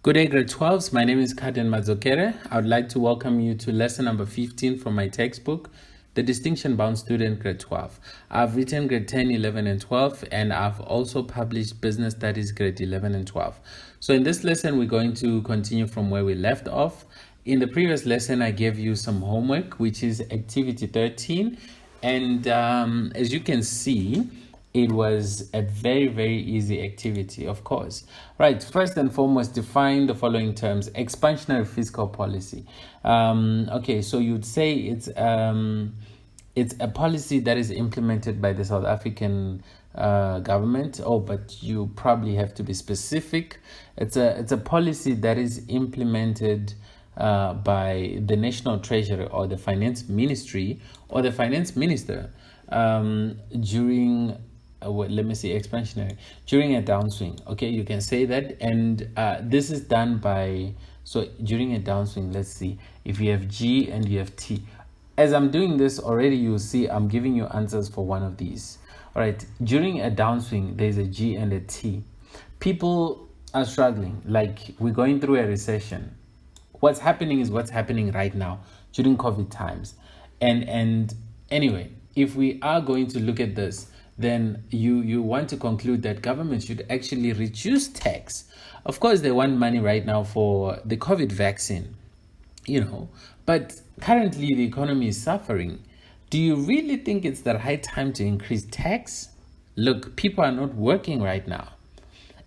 Good day, grade 12s. My name is Carden Madzokere. I would like to welcome you to lesson number 15 from my textbook, The Distinction Bound Student, grade 12. I've written grade 10, 11, and 12, and I've also published Business Studies, grade 11 and 12. So in this lesson, we're going to continue from where we left off. In the previous lesson, I gave you some homework, which is activity 13. And as you can see, it was a very, very easy activity, of course. Right, first and foremost, define the following terms. Expansionary fiscal policy. Okay, so you'd say it's a policy that is implemented by the South African government. Oh, but you probably have to be specific. It's a policy that is implemented by the National Treasury or the Finance Ministry or the Finance Minister during expansionary, during a downswing. Okay, you can say that. And this is done by, so during a downswing, let's see, if you have G and you have T. As I'm doing this already, you'll see I'm giving you answers for one of these. All right, during a downswing, there's a G and a T. People are struggling, like we're going through a recession. What's happening is what's happening right now during COVID times. And anyway, if we are going to look at this, then you want to conclude that government should actually reduce tax. Of course, they want money right now for the COVID vaccine, but currently the economy is suffering. Do you really think it's the right time to increase tax? Look, people are not working right now.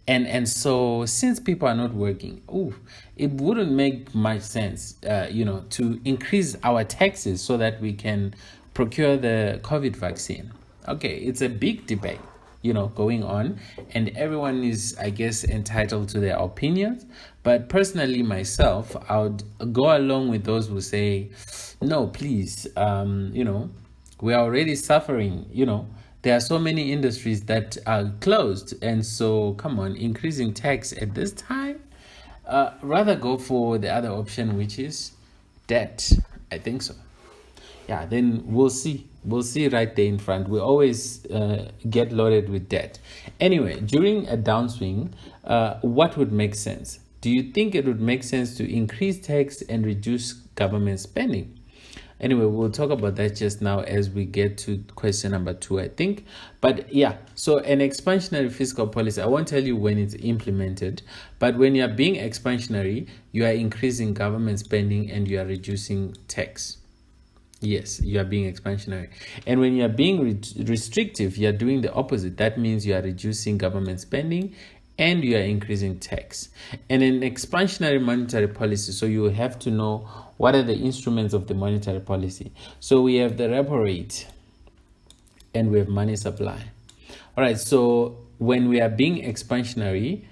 And so since people are not working, it wouldn't make much sense, to increase our taxes so that we can procure the COVID vaccine. Okay, it's a big debate, going on, and everyone is, I guess, entitled to their opinions. But personally, myself, I would go along with those who say, no, please, we are already suffering, There are so many industries that are closed, and so come on, increasing tax at this time, rather go for the other option, which is debt. I think so. Yeah, then we'll see right there in front. We always get loaded with debt. Anyway, during a downswing, what would make sense? Do you think it would make sense to increase tax and reduce government spending? Anyway, we'll talk about that just now as we get to question number 2, I think. But yeah, so an expansionary fiscal policy, I won't tell you when it's implemented, but when you're being expansionary, you are increasing government spending and you are reducing tax. Yes, you are being expansionary. And when you are being restrictive, you are doing the opposite. That means you are reducing government spending and you are increasing tax. And an expansionary monetary policy, so you have to know what are the instruments of the monetary policy. So we have the repo rate and we have money supply. All right, so when we are being expansionary,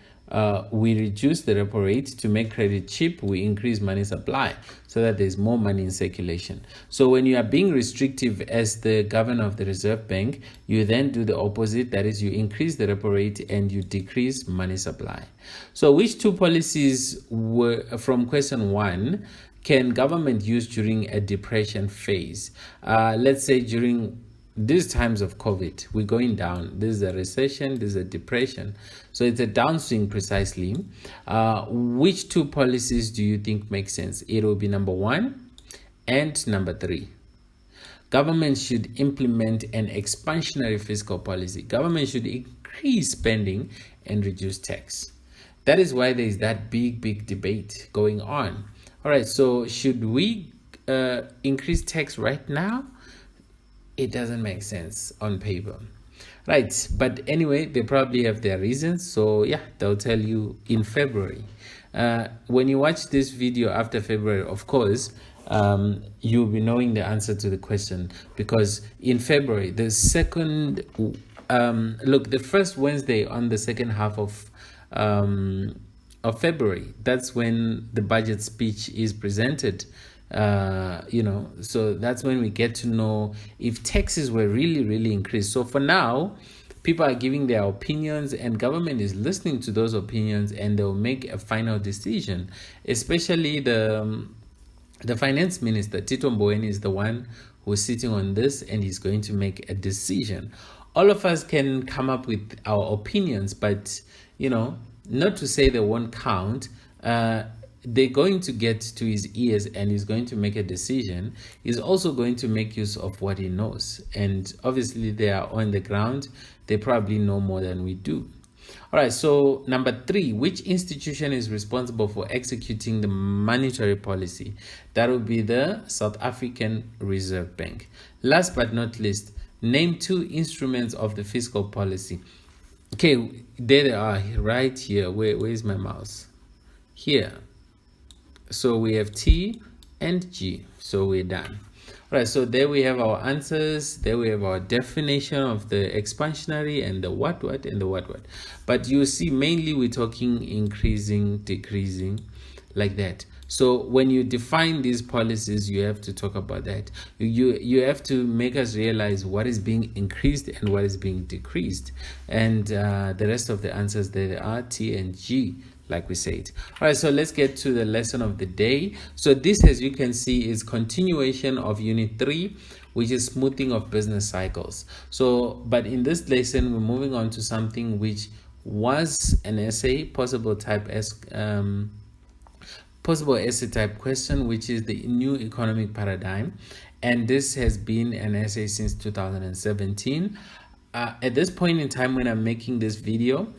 we reduce the repo rate to make credit cheap. We increase money supply so that there's more money in circulation. So when you are being restrictive as the governor of the Reserve Bank, you then do the opposite. That is, you increase the repo rate and you decrease money supply. So which two policies were, from question 1, can government use during a depression phase? Let's say during these times of COVID, we're going down. This is a recession, this is a depression. So it's a downswing precisely. Which two policies do you think make sense? It will be number 1 and number 3. Government should implement an expansionary fiscal policy. Government should increase spending and reduce tax. That is why there is that big debate going on. All right, so should we increase tax right now? It doesn't make sense on paper, right? But anyway, they probably have their reasons. So yeah, they'll tell you in February. When you watch this video after February, of course, you'll be knowing the answer to the question, because in February, the second, the first Wednesday on the second half of February, that's when the budget speech is presented. So that's when we get to know if taxes were really increased. So for now, people are giving their opinions and government is listening to those opinions and they'll make a final decision. Especially the finance minister, Tito Mboweni, is the one who's sitting on this and he's going to make a decision. All of us can come up with our opinions, but not to say they won't count, they're going to get to his ears and he's going to make a decision. He's also going to make use of what he knows. And obviously they are on the ground. They probably know more than we do. All right, so number 3, which institution is responsible for executing the monetary policy? That would be the South African Reserve Bank. Last but not least, name 2 instruments of the fiscal policy. Okay, there they are, right here. Where is my mouse? Here. So we have T and G. So we're done. All right, so there we have our answers. There we have our definition of the expansionary and the what and the what. But you see, mainly we're talking increasing, decreasing, like that. So when you define these policies, you have to talk about that. You have to make us realize what is being increased and what is being decreased. And the rest of the answers there are T and G, like we said. All right, so let's get to the lesson of the day. So this, as you can see, is continuation of unit 3, which is smoothing of business cycles. So, but in this lesson, we're moving on to something which was an essay, possible essay type question, which is the new economic paradigm. And this has been an essay since 2017. At this point in time, when I'm making this video,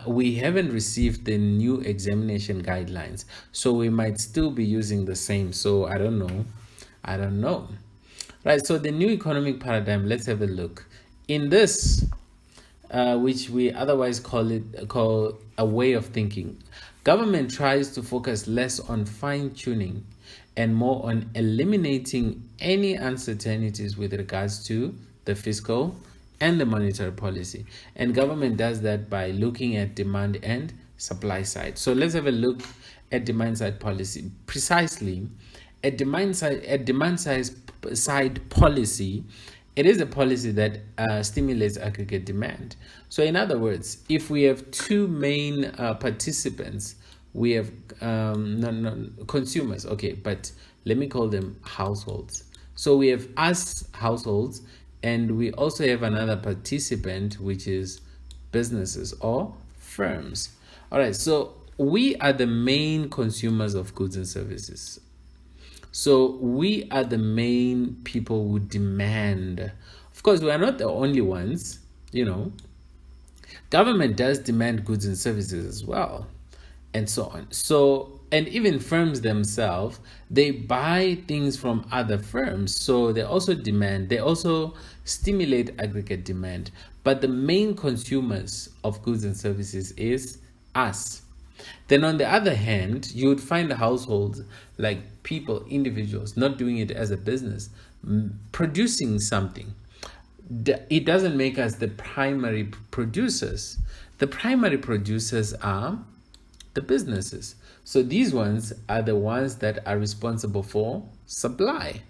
we haven't received the new examination guidelines, so we might still be using the same. So I don't know. Right, so the new economic paradigm, let's have a look. In this, which we otherwise call a way of thinking, government tries to focus less on fine-tuning and more on eliminating any uncertainties with regards to the fiscal and the monetary policy. And government does that by looking at demand and supply side. So let's have a look at demand side policy. Precisely, a demand side policy, it is a policy that stimulates aggregate demand. So in other words, if we have 2 main participants, we have consumers, okay, but let me call them households. So we have us, households, and we also have another participant, which is businesses or firms. All right, so we are the main consumers of goods and services. So we are the main people who demand. Of course, we are not the only ones, Government does demand goods and services as well, and so on. So, and even firms themselves, they buy things from other firms. So they also demand, they also stimulate aggregate demand. But the main consumers of goods and services is us. Then on the other hand, you would find households, like people, individuals, not doing it as a business, producing something. It doesn't make us the primary producers. The primary producers are the businesses. So these ones are the ones that are responsible for supply.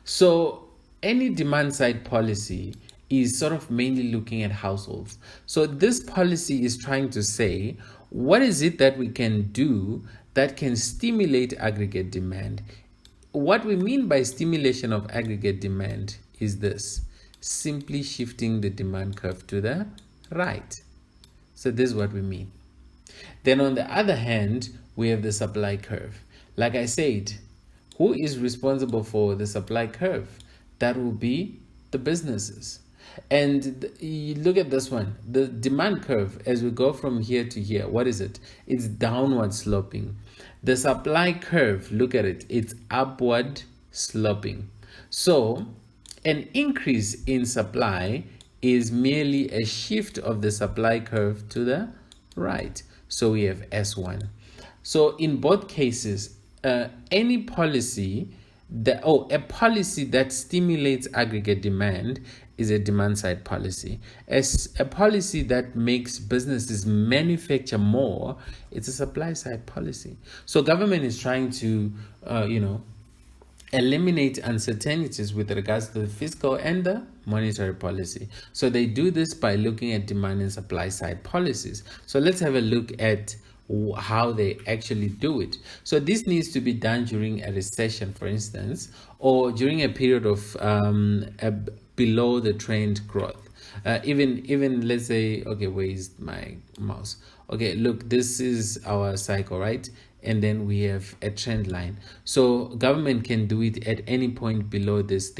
So any demand side policy is sort of mainly looking at households. So this policy is trying to say, what is it that we can do that can stimulate aggregate demand? What we mean by stimulation of aggregate demand is this: simply shifting the demand curve to the right. So this is what we mean. Then on the other hand, we have the supply curve. Like I said, who is responsible for the supply curve? That will be the businesses. And you look at this one, the demand curve, as we go from here to here, what is it? It's downward sloping. The supply curve, look at it, it's upward sloping. So an increase in supply is merely a shift of the supply curve to the right. So we have S1. So in both cases, any policy a policy that stimulates aggregate demand is a demand side policy. As a policy that makes businesses manufacture more, it's a supply side policy. So government is trying to eliminate uncertainties with regards to the fiscal and the monetary policy. So they do this by looking at demand and supply side policies. So let's have a look at how they actually do it. So this needs to be done during a recession, for instance, or during a period of below the trend growth. Even let's say, okay, where is my mouse? Okay, look, this is our cycle, right? and then we have a trend line. So government can do it at any point below this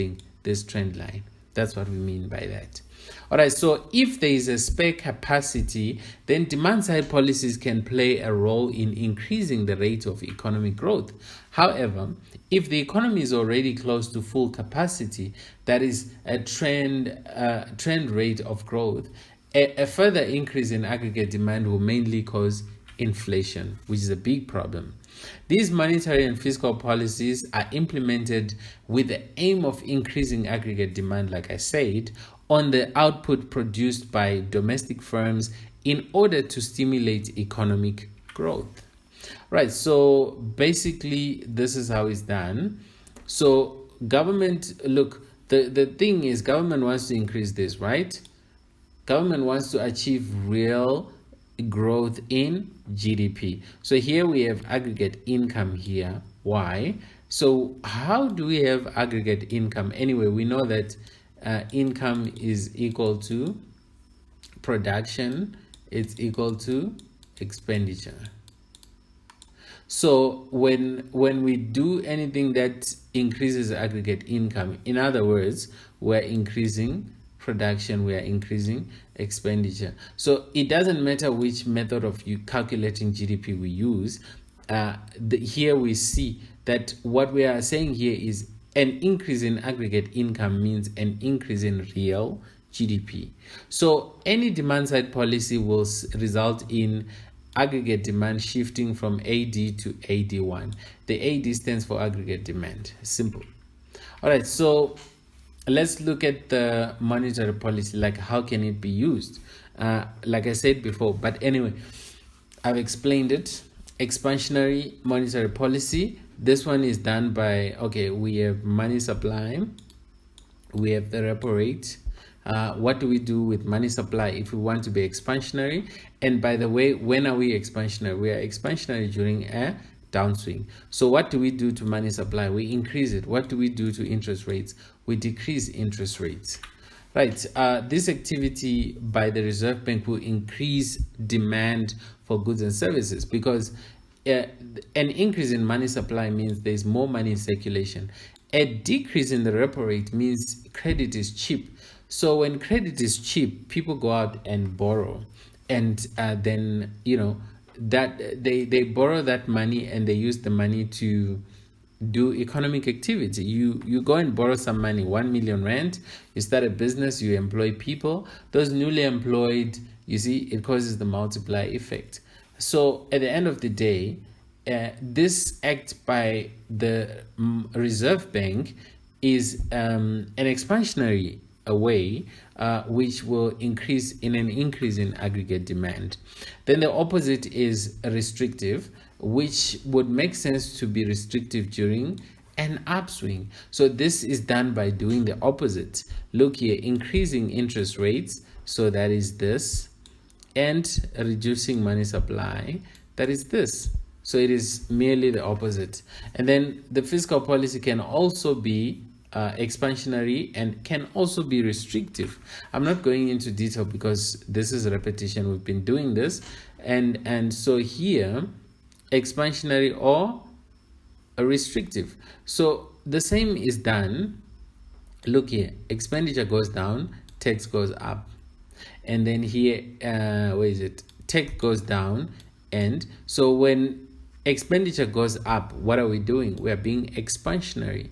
trend line. That's what we mean by that. All right, so if there is a spare capacity, then demand side policies can play a role in increasing the rate of economic growth. However, if the economy is already close to full capacity, that is a trend rate of growth, a further increase in aggregate demand will mainly cause inflation, which is a big problem. These monetary and fiscal policies are implemented with the aim of increasing aggregate demand, like I said, on the output produced by domestic firms in order to stimulate economic growth. Right, so basically this is how it's done. So government, look, the thing is government wants to increase this, right? Government wants to achieve real growth in GDP. So here we have aggregate income here. Why? So how do we have aggregate income? Anyway, we know that income is equal to production, it's equal to expenditure. So when we do anything that increases aggregate income, in other words, we're increasing production, we are increasing expenditure. So it doesn't matter which method of you calculating GDP we use. Here we see that what we are saying here is an increase in aggregate income means an increase in real GDP. So any demand side policy will result in aggregate demand shifting from AD to AD1. The AD stands for aggregate demand. Simple. All right, so let's look at the monetary policy, like how can it be used? Like I said before, but anyway, I've explained it. Expansionary monetary policy. This one is done by, okay, we have money supply, we have the repo rate. What do we do with money supply if we want to be expansionary? And by the way, when are we expansionary? We are expansionary during a downswing. So what do we do to money supply? We increase it. What do we do to interest rates? We decrease interest rates. Right. This activity by the Reserve Bank will increase demand for goods and services because an increase in money supply means there's more money in circulation. A decrease in the repo rate means credit is cheap. So when credit is cheap, people go out and borrow, and then that they borrow that money and they use the money to do economic activity. You go and borrow some money, 1 million rand, you start a business, you employ people. Those newly employed, you see, it causes the multiplier effect. So at the end of the day, this act by the Reserve Bank is an expansionary way, which will increase in aggregate demand. Then the opposite is restrictive, which would make sense to be restrictive during an upswing. So this is done by doing the opposite. Look here, increasing interest rates, so that is this, and reducing money supply, that is this. So it is merely the opposite. And then the fiscal policy can also be expansionary and can also be restrictive. I'm not going into detail because this is a repetition. We've been doing this, and so here expansionary or a restrictive. So the same is done. Look here, expenditure goes down, tax goes up, and then here where is it, tax goes down. And so when expenditure goes up, what are we doing? We are being expansionary.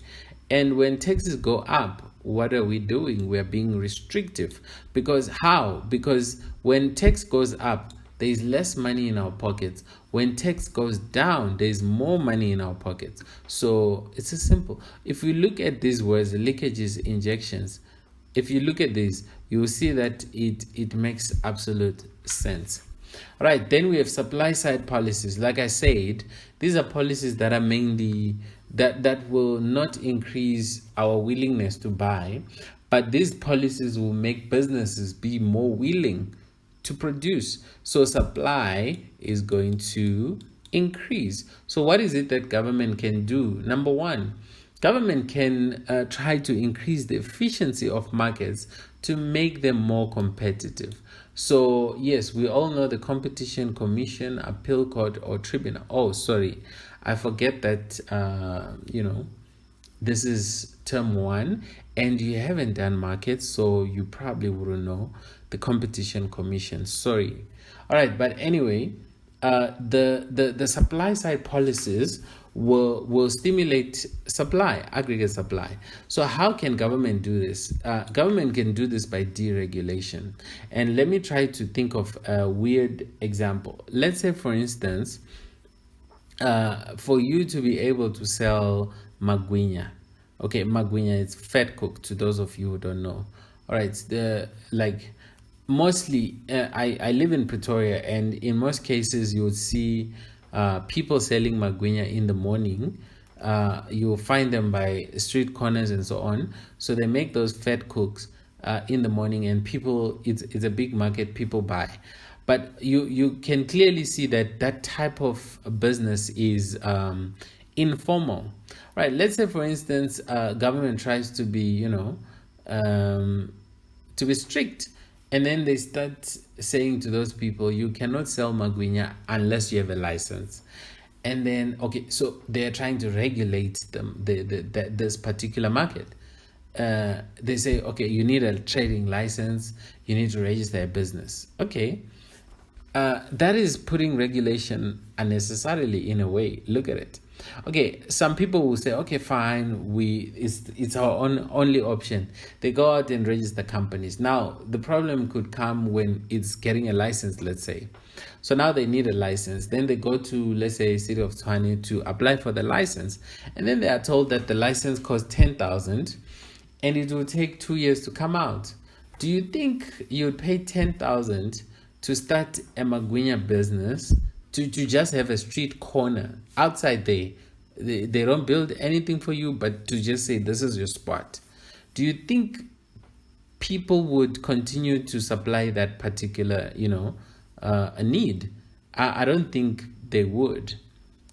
And when taxes go up, what are we doing? We are being restrictive. Because how? Because when tax goes up, there is less money in our pockets. When tax goes down, there is more money in our pockets. So it's a simple. If we look at these words, leakages, injections, if you look at this, you will see that it makes absolute sense. All right, then we have supply side policies. Like I said, these are policies that are mainly that will not increase our willingness to buy, but these policies will make businesses be more willing to produce. So supply is going to increase. So what is it that government can do? Number one, Government can try to increase the efficiency of markets to make them more competitive. So yes, we all know the Competition Commission, Appeal Court, or Tribunal. Oh, sorry, I forget that. This is term one, and you haven't done markets, so you probably wouldn't know the Competition Commission. Sorry. All right, but anyway, the supply side policies will stimulate supply, aggregate supply. So how can government do this? Government can do this by deregulation. And let me try to think of a weird example. Let's say, for instance, for you to be able to sell magwinya. Okay, magwinya is fat cook, to those of you who don't know. All right, mostly I live in Pretoria, and in most cases you would see people selling magwinya in the morning. You'll find them by street corners and so on. So they make those fat cooks in the morning, and people, it's a big market, people buy. But you can clearly see that type of business is informal, right? Let's say, for instance, government tries to be, to be strict, and then they start saying to those people, you cannot sell magwinya unless you have a license. And then, okay, so they're trying to regulate this particular market. They say, okay, you need a trading license, you need to register a business. Okay, that is putting regulation unnecessarily in a way. Look at it. Okay, some people will say, okay, fine, it's our only option. They go out and register companies. Now, the problem could come when it's getting a license, let's say. So now they need a license. Then they go to, let's say, City of Tshwane to apply for the license. And then they are told that the license costs 10,000 and it will take 2 years to come out. Do you think you'd pay 10,000 to start a magwinya business, to just have a street corner outside there? They don't build anything for you, but to just say this is your spot. Do you think people would continue to supply that particular, a need? I don't think they would.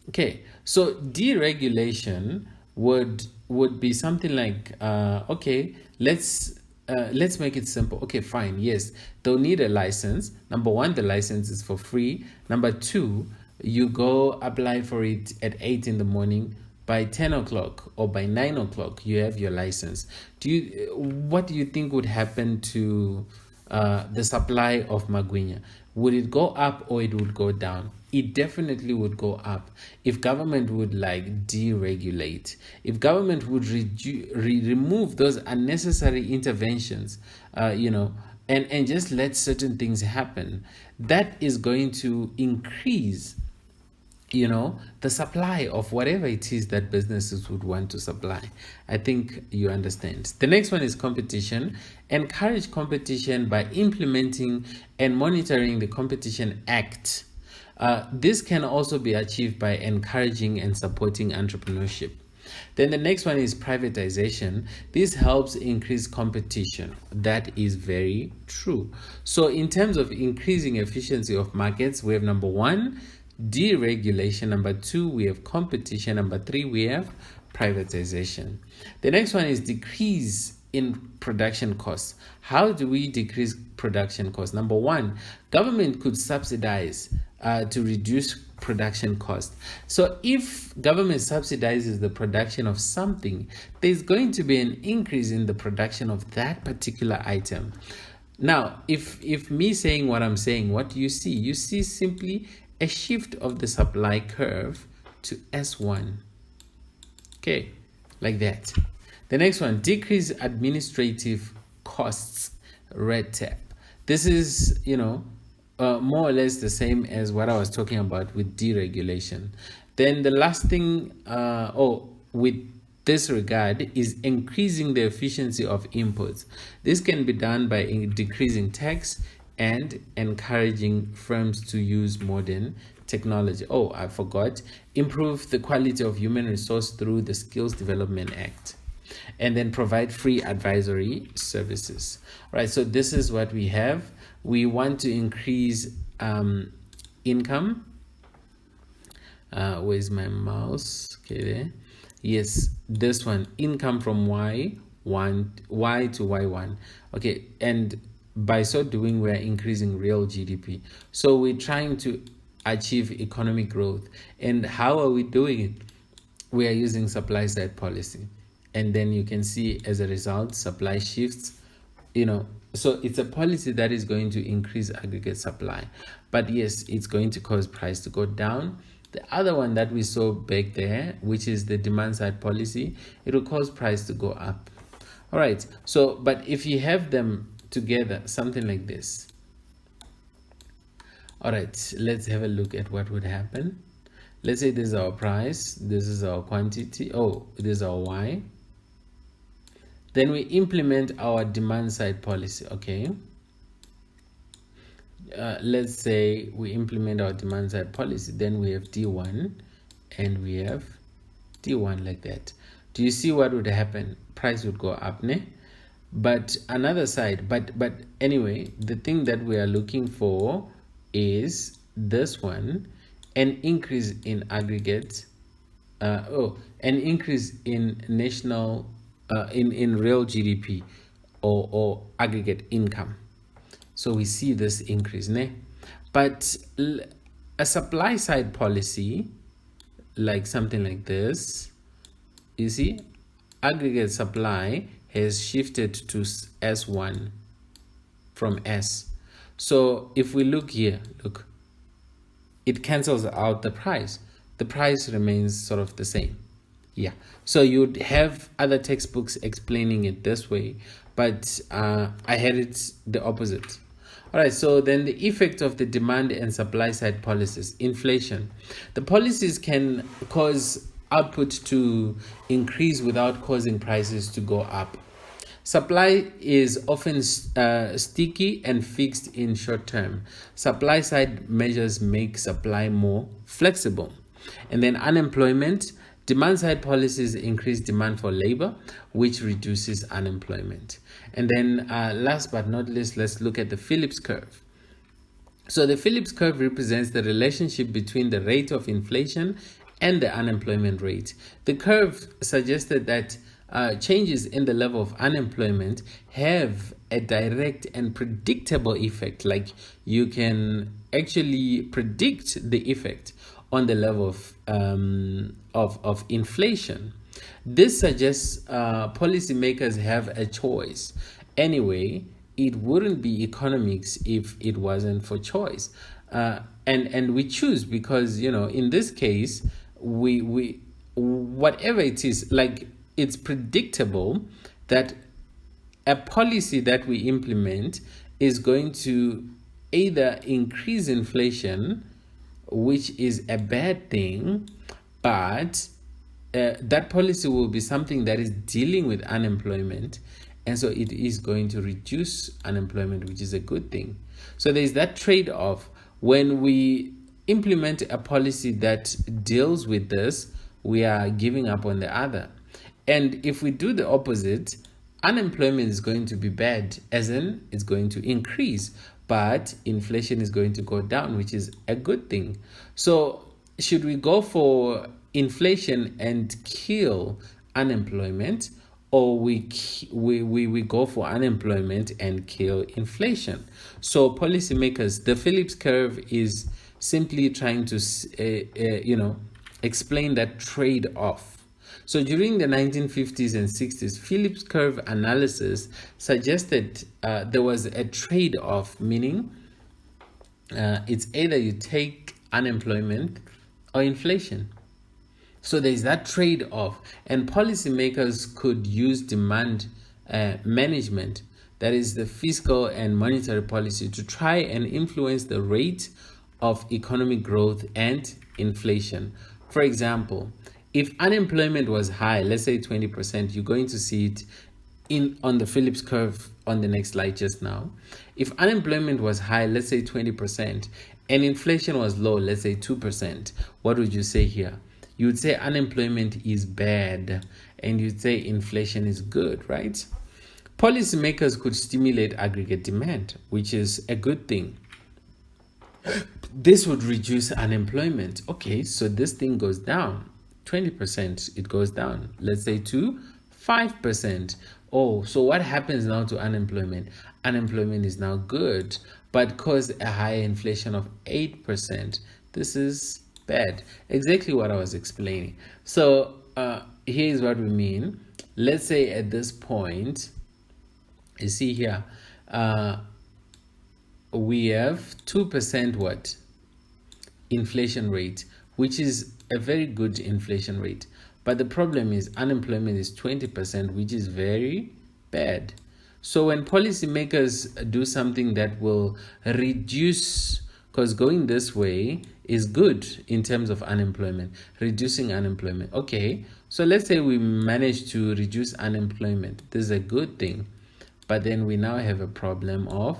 Okay, so deregulation would be something like, okay, let's make it simple. Okay, fine. Yes, they'll need a license. Number one, the license is for free. Number two, you go apply for it at 8 in the morning. By 10 o'clock or by 9 o'clock, you have your license. What do you think would happen to the supply of magwinya? Would it go up or it would go down? It definitely would go up if government would deregulate. If government would remove those unnecessary interventions, and just let certain things happen, that is going to increase the supply of whatever it is that businesses would want to supply. I think you understand. The next one is competition. Encourage competition by implementing and monitoring the Competition Act. This can also be achieved by encouraging and supporting entrepreneurship. Then the next one is privatization. This helps increase competition. That is very true. So in terms of increasing efficiency of markets, we have number one, deregulation. Number two, we have competition. Number three, we have privatization. The next one is decrease in production costs. How do we decrease production costs? Number one, government could subsidize to reduce production costs. So if government subsidizes the production of something, there's going to be an increase in the production of that particular item. Now, if me saying what I'm saying, what do you see? You see simply a shift of the supply curve to S1. Okay, like that. The next one, decrease administrative costs, red tape. This is, more or less the same as what I was talking about with deregulation. Then the last thing, with this regard, is increasing the efficiency of inputs. This can be done by decreasing tax and encouraging firms to use modern technology. Oh, I forgot. Improve the quality of human resource through the Skills Development Act. And then provide free advisory services. All right, so this is what we have. We want to increase income. Where's my mouse? Okay, there. Yes, this one, income from Y to Y1. Okay, and by so doing, we're increasing real GDP. So we're trying to achieve economic growth. And how are we doing it? We are using supply side policy. And then you can see as a result, supply shifts, so it's a policy that is going to increase aggregate supply. But yes, it's going to cause price to go down. The other one that we saw back there, which is the demand side policy, it will cause price to go up. All right, so but if you have them together, something like this. All right, let's have a look at what would happen. Let's say this is our price, this is our quantity, this is our Y. Then we implement our demand side policy, okay? Let's say we implement our demand side policy, then we have D1 and we have D1 like that. Do you see what would happen? Price would go up, ne? But another side, but anyway, the thing that we are looking for is this one, an increase in aggregate, an increase in national, in real GDP or aggregate income. So we see this increase, ne? But a supply side policy, like something like this, you see, aggregate supply has shifted to S1 from S. So if we look here, look, it cancels out the price. The price remains sort of the same. Yeah, so you'd have other textbooks explaining it this way, but I had it the opposite. All right, so then the effect of the demand and supply side policies, inflation. The policies can cause output to increase without causing prices to go up. Supply is often sticky and fixed in short term. Supply side measures make supply more flexible. And then unemployment. Demand side policies increase demand for labor, which reduces unemployment. And then last but not least, let's look at the Phillips curve. So the Phillips curve represents the relationship between the rate of inflation and the unemployment rate. The curve suggested that changes in the level of unemployment have a direct and predictable effect. Like you can actually predict the effect on the level of inflation. This suggests policymakers have a choice. Anyway, it wouldn't be economics if it wasn't for choice. And we choose because, in this case, we whatever it is, like it's predictable that a policy that we implement is going to either increase inflation, which is a bad thing, but that policy will be something that is dealing with unemployment, and so it is going to reduce unemployment, which is a good thing. So there's that trade-off. When we implement a policy that deals with this, we are giving up on the other. And if we do the opposite, unemployment is going to be bad, as in it's going to increase, but inflation is going to go down, which is a good thing. So should we go for inflation and kill unemployment, or we go for unemployment and kill inflation? So policymakers, the Phillips curve is simply trying to explain that trade-off. So during the 1950s and 60s, Phillips curve analysis suggested there was a trade-off, meaning it's either you take unemployment or inflation. So there's that trade-off, and policymakers could use demand management, that is the fiscal and monetary policy, to try and influence the rate of economic growth and inflation. For example, if unemployment was high, let's say 20%, you're going to see it on the Phillips curve on the next slide just now. If unemployment was high, let's say 20%, and inflation was low, let's say 2%, what would you say here? You would say unemployment is bad, and you'd say inflation is good, right? Policymakers could stimulate aggregate demand, which is a good thing. This would reduce unemployment. Okay, so this thing goes down. 20%, it goes down. Let's say to 5%. Oh, so what happens now to unemployment? Unemployment is now good, but caused a higher inflation of 8%. This is bad. Exactly what I was explaining. So here's what we mean. Let's say at this point, you see here, we have 2% what? Inflation rate, which is a very good inflation rate. But the problem is unemployment is 20%, which is very bad. So when policymakers do something that will reduce, because going this way is good in terms of unemployment, reducing unemployment. Okay, so let's say we manage to reduce unemployment. This is a good thing. But then we now have a problem of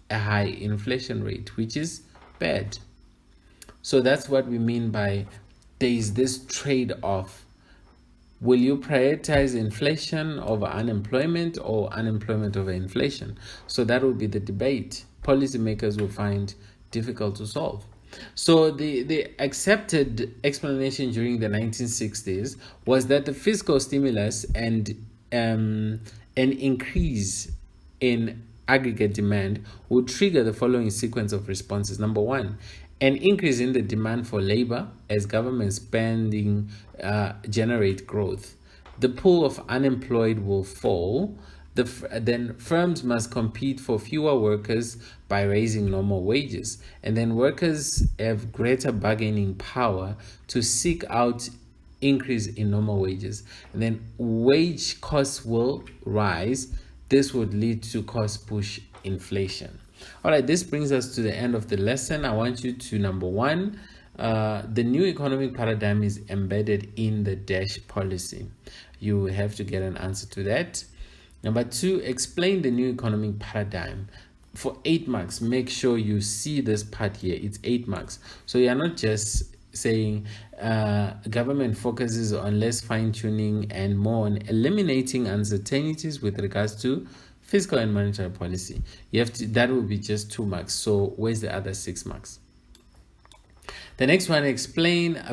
a high inflation rate, which is bad. So that's what we mean by there is this trade-off. Will you prioritize inflation over unemployment or unemployment over inflation? So that will be the debate policymakers will find difficult to solve. So the accepted explanation during the 1960s was that the fiscal stimulus and an increase in aggregate demand would trigger the following sequence of responses. Number one, an increase in the demand for labor as government spending generate growth. The pool of unemployed will fall. Then firms must compete for fewer workers by raising normal wages. And then workers have greater bargaining power to seek out increase in normal wages. And then wage costs will rise. This would lead to cost push inflation. All right, this brings us to the end of the lesson. I want you to, number one, the new economic paradigm is embedded in the dash policy. You have to get an answer to that. Number two, explain the new economic paradigm. For 8 marks, make sure you see this part here. It's 8 marks. So you're not just saying government focuses on less fine-tuning and more on eliminating uncertainties with regards to fiscal and monetary policy. You have to, that will be just 2 marks. So where's the other 6 marks? The next one,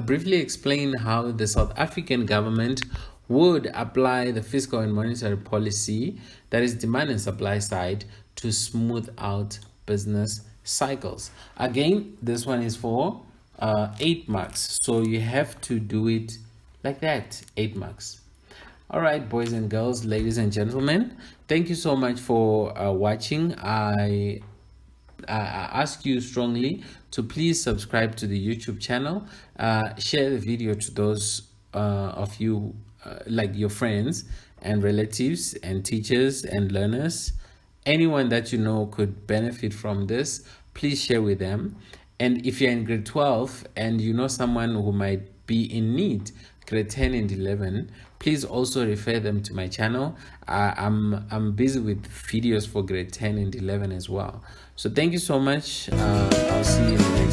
briefly explain how the South African government would apply the fiscal and monetary policy, that is demand and supply side, to smooth out business cycles. Again, this one is for 8 marks. So you have to do it like that, 8 marks. All right, boys and girls, ladies and gentlemen, thank you so much for watching. I ask you strongly to please subscribe to the YouTube channel, share the video to those of you like your friends and relatives and teachers and learners. Anyone that you know could benefit from this, please share with them. And if you're in grade 12 and you know someone who might be in need, grade 10 and 11, please also refer them to my channel. I'm busy with videos for grade 10 and 11 as well. So thank you so much. I'll see you in the next